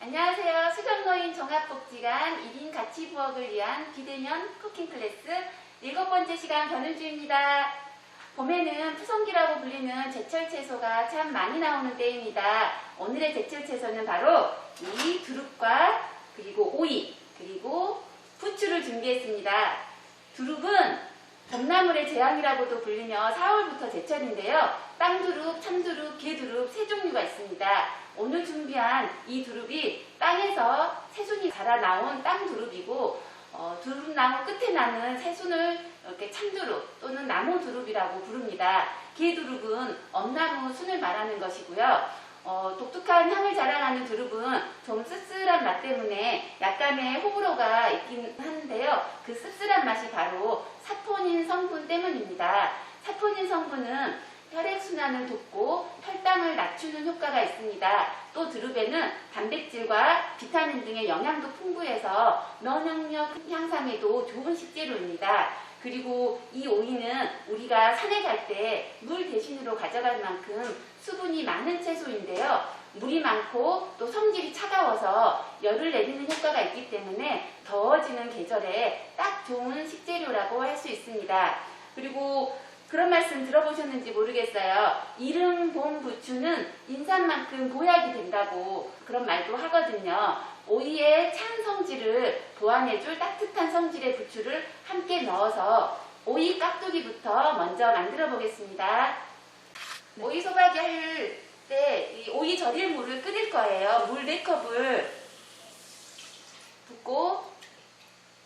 안녕하세요. 수정노인 종합복지관 1인 가치 부엌을 위한 비대면 쿠킹 클래스 7번째 시간 변은주입니다. 봄에는 푸성기라고 불리는 제철 채소가 참 많이 나오는 때입니다. 오늘의 제철 채소는 바로 이 두릅과 그리고 오이 그리고 부추를 준비했습니다. 두릅은 봄나물의 재앙이라고도 불리며 4월부터 제철인데요. 땅두릅, 참두릅, 게두릅 세 종류가 있습니다. 오늘 준비한 이 두릅이 땅에서 새순이 자라 나온 땅두릅이고 두릅나무 끝에 나는 새순을 이렇게 참두릅 또는 나무두릅이라고 부릅니다. 게두릅은 엄나무 순을 말하는 것이고요. 독특한 향을 자랑하는 두릅은 좀 씁쓸한 맛 때문에 약간의 호불호가 있긴 하는데요. 그 씁쓸한 맛이 바로 사포닌 성분 때문입니다. 사포닌 성분은 혈액순환을 돕고 혈당을 낮추는 효과가 있습니다. 또 두릅에는 단백질과 비타민 등의 영양도 풍부해서 면역력 향상에도 좋은 식재료입니다. 그리고 이 오이는 우리가 산에 갈 때 물 대신으로 가져갈 만큼 수분이 많은 채소인데요. 물이 많고 또 성질이 차가워서 열을 내리는 효과가 있기 때문에 더워지는 계절에 딱 좋은 식재료라고 할 수 있습니다. 그리고 그런 말씀 들어보셨는지 모르겠어요. 이른 봄 부추는 인삼만큼 보약이 된다고 그런 말도 하거든요. 오이의 찬 성질을 보완해줄 따뜻한 성질의 부추를 함께 넣어서 오이 깍두기부터 먼저 만들어 보겠습니다. 오이 소박이 할 때 이 오이 절일 물을 끓일 거예요. 물 4컵을 붓고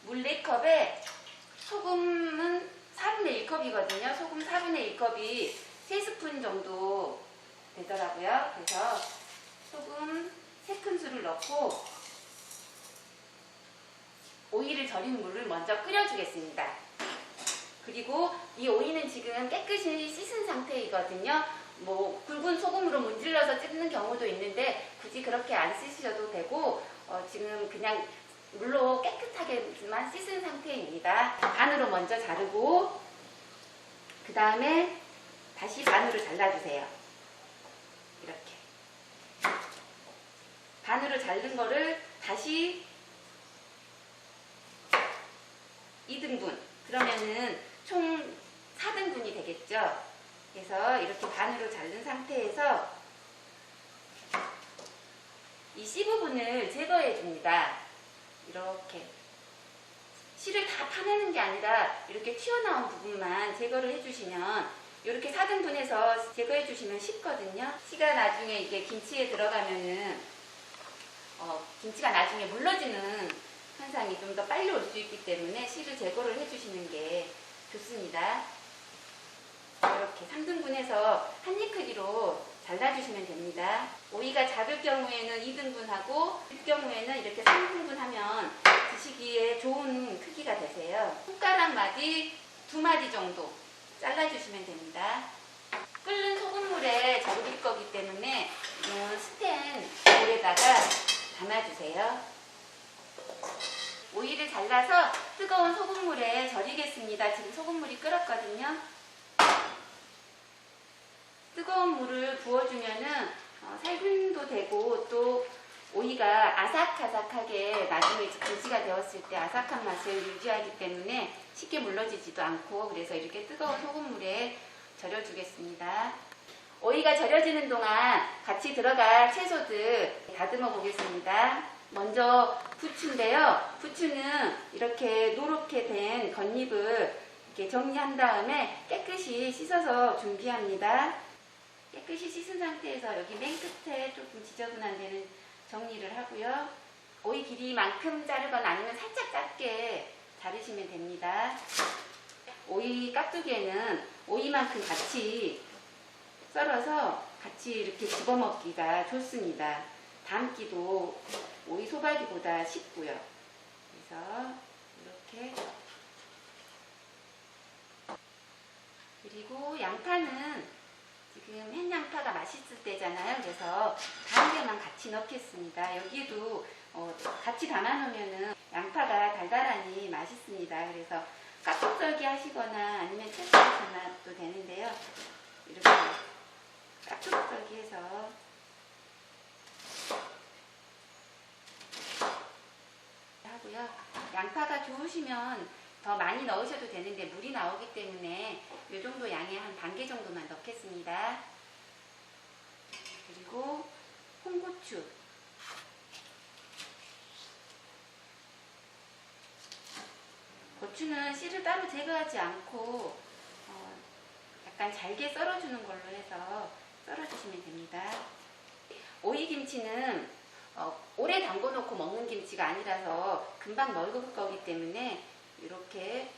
물 4컵에 소금은 4분의 1컵이거든요. 소금 4분의 1컵이 3스푼 정도 되더라고요. 그래서 소금 3큰술을 넣고 오이를 절인 물을 먼저 끓여주겠습니다. 그리고 이 오이는 지금 깨끗이 씻은 상태이거든요. 굵은 소금으로 문질러서 찢는 경우도 있는데 굳이 그렇게 안 씻으셔도 되고 지금 그냥 물로 깨끗하게만 씻은 상태입니다. 반으로 먼저 자르고 그 다음에 다시 반으로 잘라주세요. 이렇게 반으로 자른 거를 다시 2등분 그러면은 총 4등분이 되겠죠. 그래서 이렇게 반으로 자른 상태에서 이 씨 부분을 제거해 줍니다. 이렇게 씨를 다 파내는 게 아니라 이렇게 튀어나온 부분만 제거를 해주시면 이렇게 4등분해서 제거해 주시면 쉽거든요. 씨가 나중에 이게 김치에 들어가면은 김치가 나중에 물러지는 현상이 좀 더 빨리 올 수 있기 때문에 씨를 제거를 해주시는 게 좋습니다. 이렇게 3등분해서 한 입 크기로 잘라주시면 됩니다. 오이가 작을 경우에는 2등분하고 클 경우에는 이렇게 3등분하면 드시기에 좋은 크기가 되세요. 손가락 마디 2마디 정도 잘라주시면 됩니다. 끓는 소금물에 절일 거기 때문에 스텐 볼에다가 담아주세요. 오이를 잘라서 뜨거운 소금물에 절이겠습니다. 지금 소금물이 끓었거든요. 뜨거운 물을 부어주면은 살균도 되고 또 오이가 아삭아삭하게 나중에 김치가 되었을 때 아삭한 맛을 유지하기 때문에 쉽게 물러지지도 않고 그래서 이렇게 뜨거운 소금물에 절여주겠습니다. 오이가 절여지는 동안 같이 들어갈 채소들 다듬어 보겠습니다. 먼저 부추인데요. 부추는 이렇게 노랗게 된 겉잎을 이렇게 정리한 다음에 깨끗이 씻어서 준비합니다. 깨끗이 씻은 상태에서 여기 맨 끝에 조금 지저분한 데는 정리를 하고요. 오이 길이만큼 자르거나 아니면 살짝 짧게 자르시면 됩니다. 오이 깍두기에는 오이만큼 같이 썰어서 같이 이렇게 집어먹기가 좋습니다. 담기도 오이 소박이보다 쉽고요. 그래서 이렇게 그리고 양파는 지금 햇양파가 맛있을 때잖아요. 그래서 가운데만 같이 넣겠습니다. 여기에도 같이 담아놓으면 양파가 달달하니 맛있습니다. 그래서 깍둑썰기 하시거나 아니면 채 하셔도 되는데요. 이렇게 깍둑썰기 해서 바쁘시면 더 많이 넣으셔도 되는데 물이 나오기 때문에 이 정도 양의 한 반 개 정도만 넣겠습니다. 그리고 홍고추, 고추는 씨를 따로 제거하지 않고 약간 잘게 썰어주는 걸로 해서 썰어주시면 됩니다. 오이김치는 오래 담궈놓고 먹는 김치가 아니라서 금방 먹을 거기 때문에 이렇게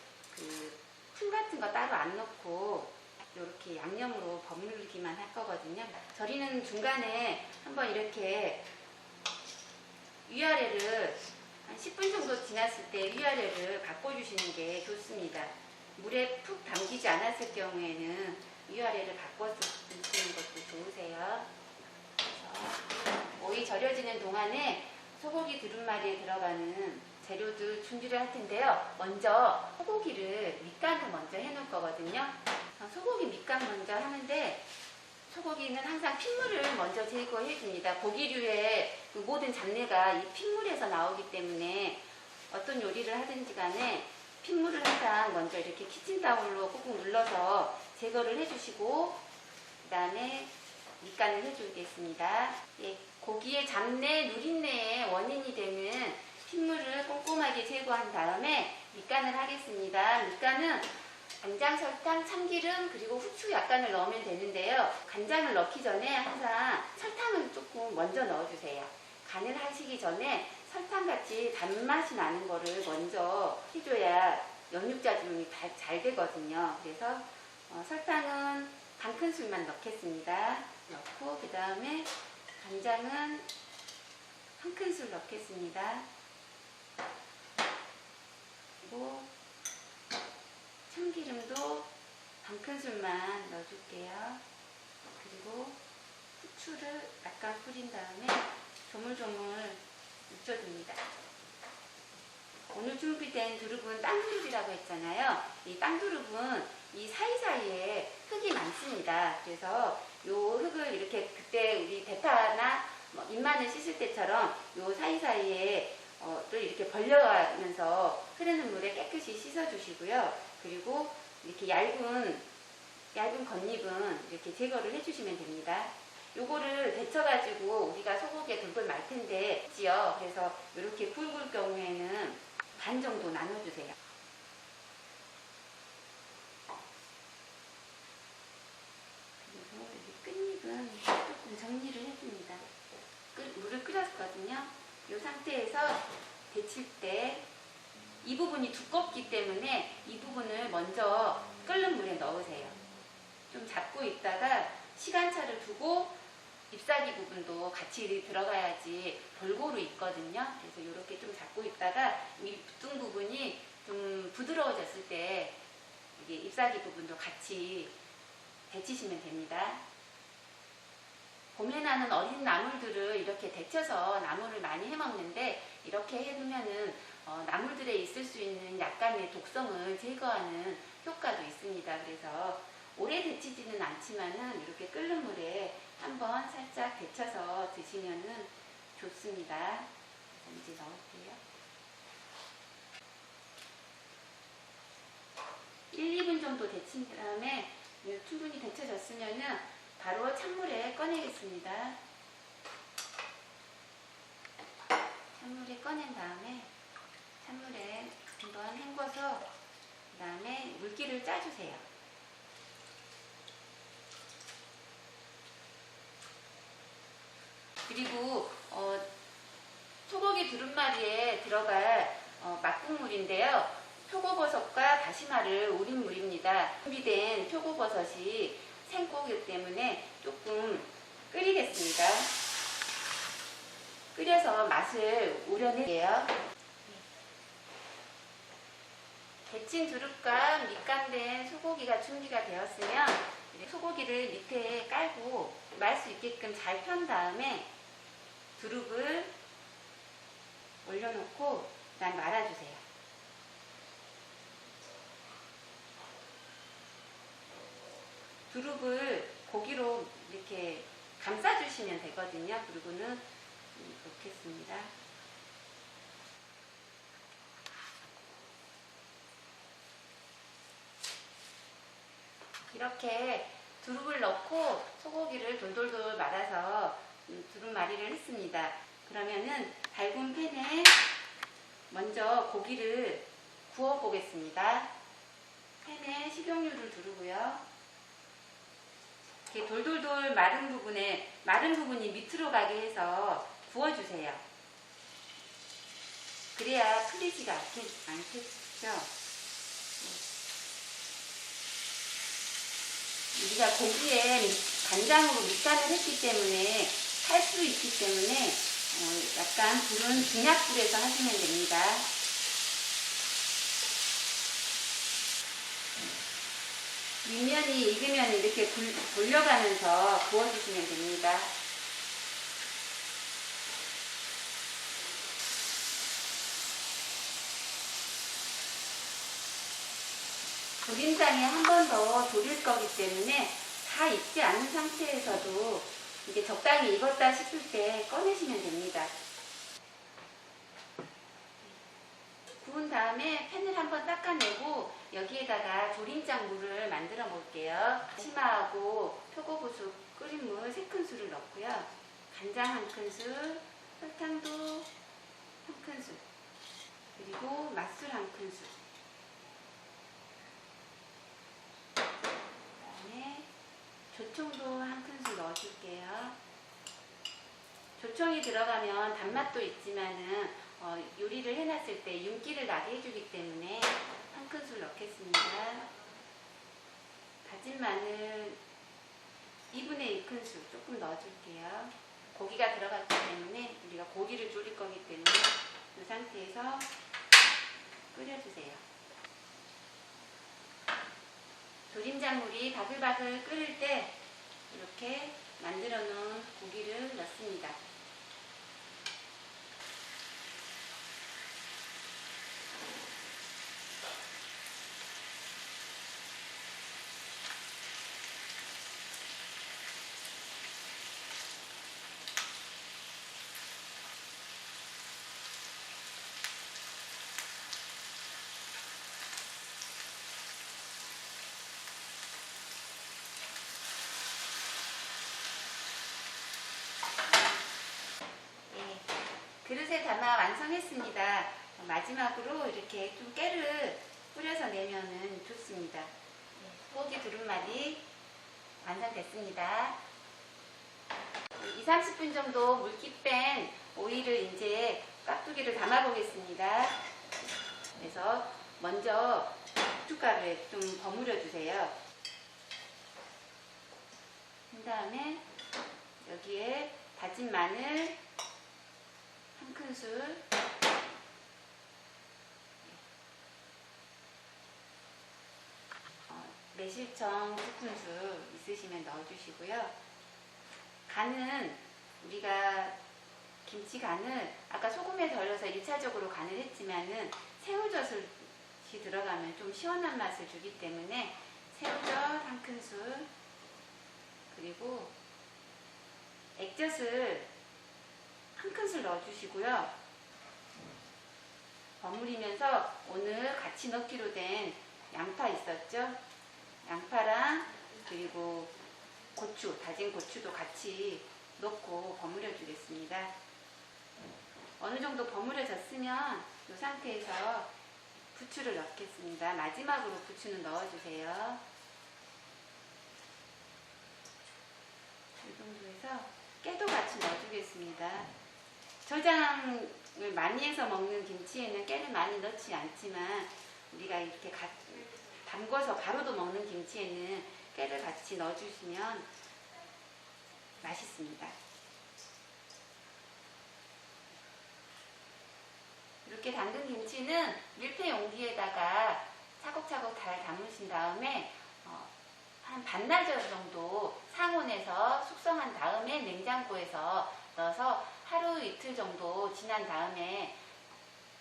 풀 같은 거 따로 안 넣고 이렇게 양념으로 버무리기만 할 거거든요. 절이는 중간에 한번 이렇게 위아래를 한 10분 정도 지났을 때 위아래를 바꿔주시는 게 좋습니다. 물에 푹 담기지 않았을 경우에는 위아래를 바꿔서 드시는 것도 좋으세요. 오이 절여지는 동안에 소고기 두루마리에 들어가는 재료들 준비를 할 텐데요. 먼저 소고기를 밑간을 먼저 해놓을 거거든요. 소고기 밑간 먼저 하는데 소고기는 항상 핏물을 먼저 제거해 줍니다. 고기류의 그 모든 잡내가 이 핏물에서 나오기 때문에 어떤 요리를 하든지 간에 핏물을 항상 먼저 이렇게 키친타올로 꾹꾹 눌러서 제거를 해주시고 그 다음에 밑간을 해주겠습니다. 예, 고기의 잡내, 누린내의 원인이 되는 핏물을 꼼꼼하게 제거한 다음에 밑간을 하겠습니다. 밑간은 간장, 설탕, 참기름 그리고 후추 약간을 넣으면 되는데요. 간장을 넣기 전에 항상 설탕을 조금 먼저 넣어주세요. 간을 하시기 전에 설탕같이 단맛이 나는 거를 먼저 해줘야 연육자분이 잘 되거든요. 그래서 설탕은 반 큰술만 넣겠습니다. 넣고 그 다음에 간장은 한 큰술 넣겠습니다. 그리고 참기름도 반 큰술만 넣어줄게요. 그리고 후추를 약간 뿌린 다음에 조물조물 묻혀줍니다. 오늘 준비된 두릅은 땅두릅이라고 했잖아요. 이 땅두릅은 이 사이사이에 흙이 많습니다. 그래서 이 흙을 이렇게 그때 우리 대파나 잎마늘 씻을 때처럼 이 사이사이에 를 이렇게 벌려가면서 흐르는 물에 깨끗이 씻어주시고요. 그리고 이렇게 얇은 겉잎은 이렇게 제거를 해주시면 됩니다. 요거를 데쳐가지고 우리가 소고기에 돌돌 말 텐데 있지요. 그래서 이렇게 굵을 경우에는 반 정도 나눠주세요. 그리고 여기 끝잎은 조금 정리를 해줍니다. 물을 끓였거든요. 이 상태에서 데칠 때 이 부분이 두껍기 때문에 이 부분을 먼저 끓는 물에 넣으세요. 좀 잡고 있다가 시간차를 두고 잎사귀 부분도 같이 들어가야지 골고루 있거든요. 그래서 이렇게 좀 잡고 있다가 이 붙은 부분이 좀 부드러워졌을 때 이게 잎사귀 부분도 같이 데치시면 됩니다. 봄에 나는 어린 나물들을 이렇게 데쳐서 나물을 많이 해먹는데 이렇게 해두면은 나물들에 있을 수 있는 약간의 독성을 제거하는 효과도 있습니다. 그래서 오래 데치지는 않지만은 이렇게 끓는 물에 한번 살짝 데쳐서 드시면은 좋습니다. 이제 넣을게요. 1, 2분 정도 데친 다음에 충분히 데쳐졌으면은 바로 찬물에 꺼내겠습니다. 찬물에 꺼낸 다음에 찬물에 한번 헹궈서 그 다음에 물기를 짜주세요. 그리고 소고기 두릅마리에 들어갈 맛국물인데요. 표고버섯과 다시마를 우린 물입니다. 준비된 표고버섯이 생고기 때문에 조금 끓이겠습니다. 끓여서 맛을 우려낼게요. 데친 두릅과 밑간된 소고기가 준비가 되었으면 소고기를 밑에 깔고 말 수 있게끔 잘 편 다음에 두릅을 올려놓고 그다음 말아주세요. 두릅을 고기로 이렇게 감싸주시면 되거든요. 그리고는 놓겠습니다. 이렇게 두릅을 넣고 소고기를 돌돌돌 말아서 두릅말이를 했습니다. 그러면은 밝은 팬에 먼저 고기를 구워 보겠습니다. 팬에 식용유를 두르고요. 이렇게 돌돌돌 마른 부분이 밑으로 가게 해서 구워주세요. 그래야 풀리지가 않겠죠. 우리가 고기에 간장으로 밑간을 했기 때문에 탈 수 있기 때문에 약간 불은 중약불에서 하시면 됩니다. 윗면이 익으면 이렇게 돌려가면서 구워주시면 됩니다. 조림장에 한 번 더 졸일 거기 때문에 다 익지 않은 상태에서도 이게 적당히 익었다 싶을 때 꺼내시면 됩니다. 구운 다음에 팬을 한번 닦아내고 여기에다가 조림장 물을 만들어 볼게요. 다시마하고 표고버섯 끓인 물 3큰술을 넣고요. 간장 1큰술, 설탕도 1큰술, 그리고 맛술 1큰술, 조청도 1큰술 넣어줄게요. 조청이 들어가면 단맛도 있지만은 요리를 해놨을 때 윤기를 나게 해주기 때문에 1큰술 넣겠습니다. 다진 마늘 2분의 2큰술 조금 넣어줄게요. 고기가 들어갔기 때문에 우리가 고기를 졸일 거기 때문에 이 상태에서 끓여주세요. 조림장물이 바글바글 끓을 때 이렇게 만들어 놓은 고기를 넣습니다. 그릇에 담아 완성했습니다. 마지막으로 이렇게 좀 깨를 뿌려서 내면은 좋습니다. 소고기 두릅말이 완성됐습니다. 20-30분 정도 물기 뺀 오이를 이제 깍두기를 담아 보겠습니다. 그래서 먼저 고춧가루에 좀 버무려 주세요. 그 다음에 여기에 다진 마늘 1큰술, 매실청 2큰술 있으시면 넣어주시고요. 간은 우리가 김치 간을 아까 소금에 덜어서 1차적으로 간을 했지만은 새우젓이 들어가면 좀 시원한 맛을 주기 때문에 새우젓 1큰술, 그리고 액젓을 1큰술 넣어주시고요. 버무리면서 오늘 같이 넣기로 된 양파 있었죠? 양파랑 그리고 고추, 다진 고추도 같이 넣고 버무려 주겠습니다. 어느 정도 버무려졌으면 이 상태에서 부추를 넣겠습니다. 마지막으로 부추는 넣어주세요. 이 정도에서 깨도 같이 넣어주겠습니다. 초장을 많이 해서 먹는 김치에는 깨를 많이 넣지 않지만 우리가 이렇게 담궈서 가루도 먹는 김치에는 깨를 같이 넣어주시면 맛있습니다. 이렇게 담근 김치는 밀폐 용기에다가 차곡차곡 잘 담으신 다음에 한 반나절 정도 상온에서 숙성한 다음에 냉장고에서 넣어서 하루 이틀 정도 지난 다음에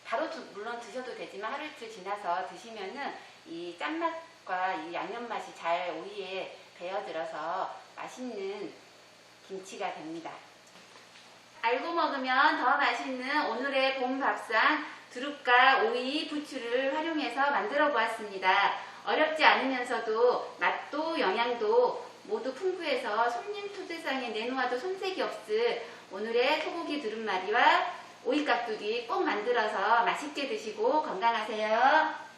바로 물론 드셔도 되지만 하루 이틀 지나서 드시면은 이 짠맛과 이 양념 맛이 잘 오이에 배어들어서 맛있는 김치가 됩니다. 알고 먹으면 더 맛있는 오늘의 봄 밥상 두릅과 오이, 부추를 활용해서 만들어 보았습니다. 어렵지 않으면서도 맛도 맛도 영양도 모두 풍부해서 손님 초대상에 내놓아도 손색이 없을 오늘의 소고기 두릅말이와 오이깍두기 꼭 만들어서 맛있게 드시고 건강하세요.